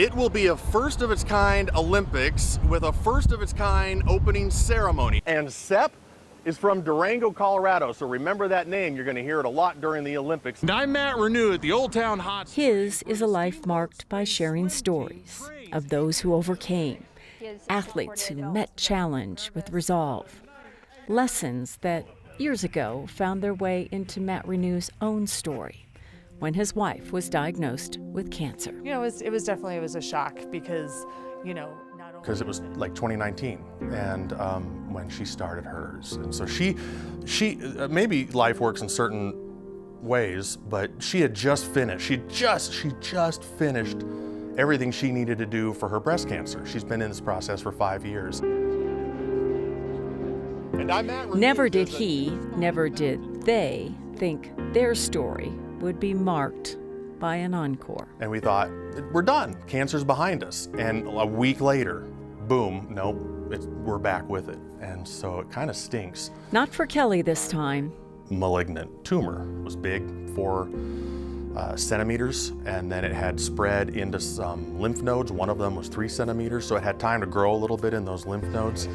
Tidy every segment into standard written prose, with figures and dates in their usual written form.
It will be a first of its kind Olympics with a first of its kind opening ceremony. And Sepp is from Durango, Colorado, so remember that name. You're going to hear it a lot during the Olympics. And I'm Matt Renoux at the Old Town Hot Springs. His is a life marked by sharing stories of those who overcame, athletes who met challenge with resolve, lessons that years ago found their way into Matt Renoux's own story when his wife was diagnosed with cancer. You know, it was definitely a shock because, Because it was like 2019, and when she started hers, and so she maybe life works in certain ways, but she had just finished. She just finished everything she needed to do for her breast cancer. She's been in this process for 5 years. And I'm Matt Renoux. Never did he, never did they think their story would be marked by an encore. And we thought, we're done. Cancer's behind us. And a week later, boom, nope, we're back with it. And so it kind of stinks. Not for Kelly this time. Malignant tumor. It was big, 4 centimeters, and then it had spread into some lymph nodes. One of them was 3 centimeters, so it had time to grow a little bit in those lymph nodes.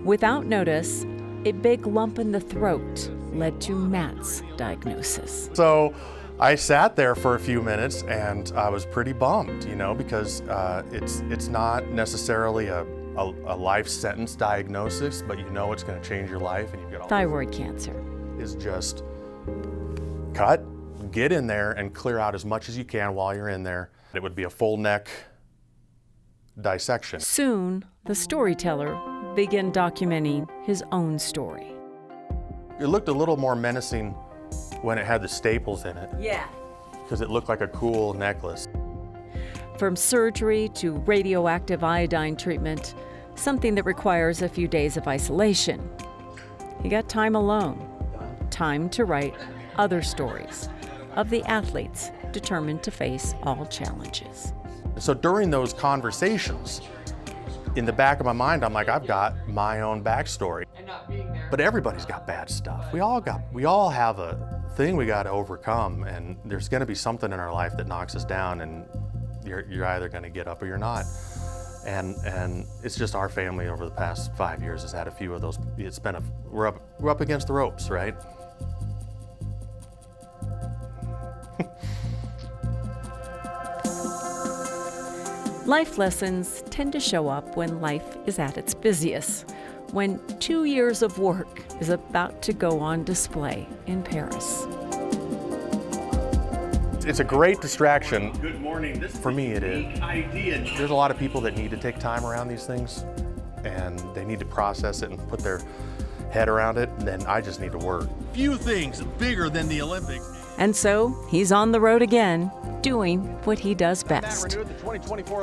Without notice, a big lump in the throat led to Matt's diagnosis. So I sat there for a few minutes and I was pretty bummed, because it's not necessarily a life sentence diagnosis, but it's going to change your life, and you've got all thyroid cancer. Is just cut, get in there and clear out as much as you can while you're in there. It would be a full neck dissection. Soon, the storyteller began documenting his own story. It looked a little more menacing when it had the staples in it. Yeah. Because it looked like a cool necklace. From surgery to radioactive iodine treatment, something that requires a few days of isolation. He got time alone, time to write other stories of the athletes determined to face all challenges. So during those conversations, in the back of my mind, I'm like, I've got my own backstory. But everybody's got bad stuff. We all have a thing we got to overcome, and there's going to be something in our life that knocks us down, and you're either going to get up or you're not. And it's just our family over the past 5 years has had a few of those. We're up against the ropes, right? Life lessons tend to show up when life is at its busiest, when 2 years of work is about to go on display in Paris. It's a great distraction. Good morning. For me, it is. There's a lot of people that need to take time around these things, and they need to process it and put their head around it, and then I just need to work. Few things bigger than the Olympics. And so he's on the road again, doing what he does best,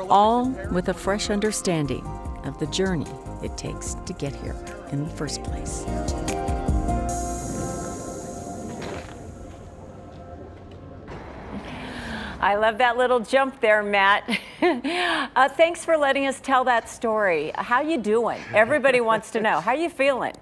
all with a fresh understanding of the journey it takes to get here in the first place. I love that little jump there, Matt. Thanks for letting us tell that story. How you doing? Everybody wants to know. How you feeling?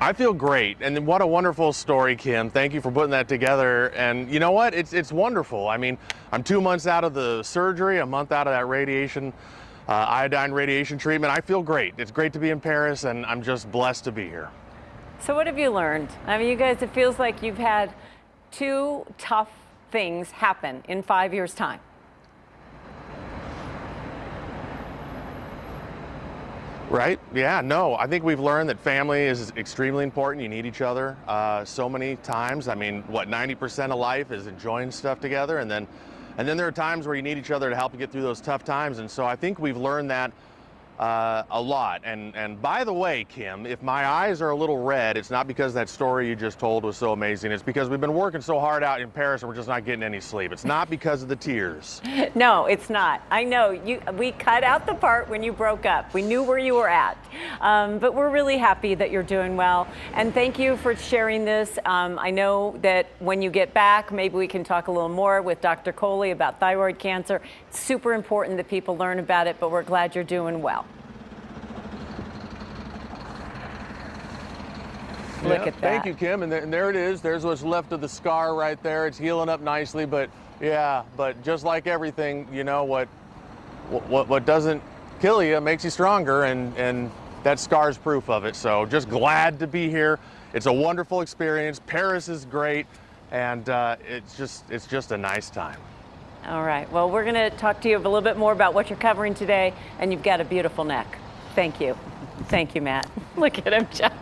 I feel great, and what a wonderful story, Kim. Thank you for putting that together. And you know what? It's wonderful. I mean, I'm 2 months out of the surgery, a month out of that radiation, iodine radiation treatment. I feel great. It's great to be in Paris, and I'm just blessed to be here. So what have you learned? I mean, you guys, it feels like you've had 2 tough things happen in 5 years' time. Right? Yeah, no, I think we've learned that family is extremely important. You need each other so many times. I mean, 90% of life is enjoying stuff together, and then there are times where you need each other to help you get through those tough times. And so I think we've learned that a lot. And by the way, Kim, if my eyes are a little red, it's not because that story you just told was so amazing. It's because we've been working so hard out in Paris and we're just not getting any sleep. It's not because of the tears. No, it's not. I know. We cut out the part when you broke up. We knew where you were at. But we're really happy that you're doing well. And thank you for sharing this. I know that when you get back, maybe we can talk a little more with Dr. Coley about thyroid cancer. It's super important that people learn about it, but we're glad you're doing well. Look at that. Thank you, Kim. And there it is. There's what's left of the scar right there. It's healing up nicely, but yeah, but just like everything, you know, what doesn't kill you makes you stronger, and that scar's proof of it. So just glad to be here. It's a wonderful experience. Paris is great, and it's just a nice time. All right. Well, we're going to talk to you a little bit more about what you're covering today, and you've got a beautiful neck. Thank you. Thank you, Matt. Look at him, Jeff.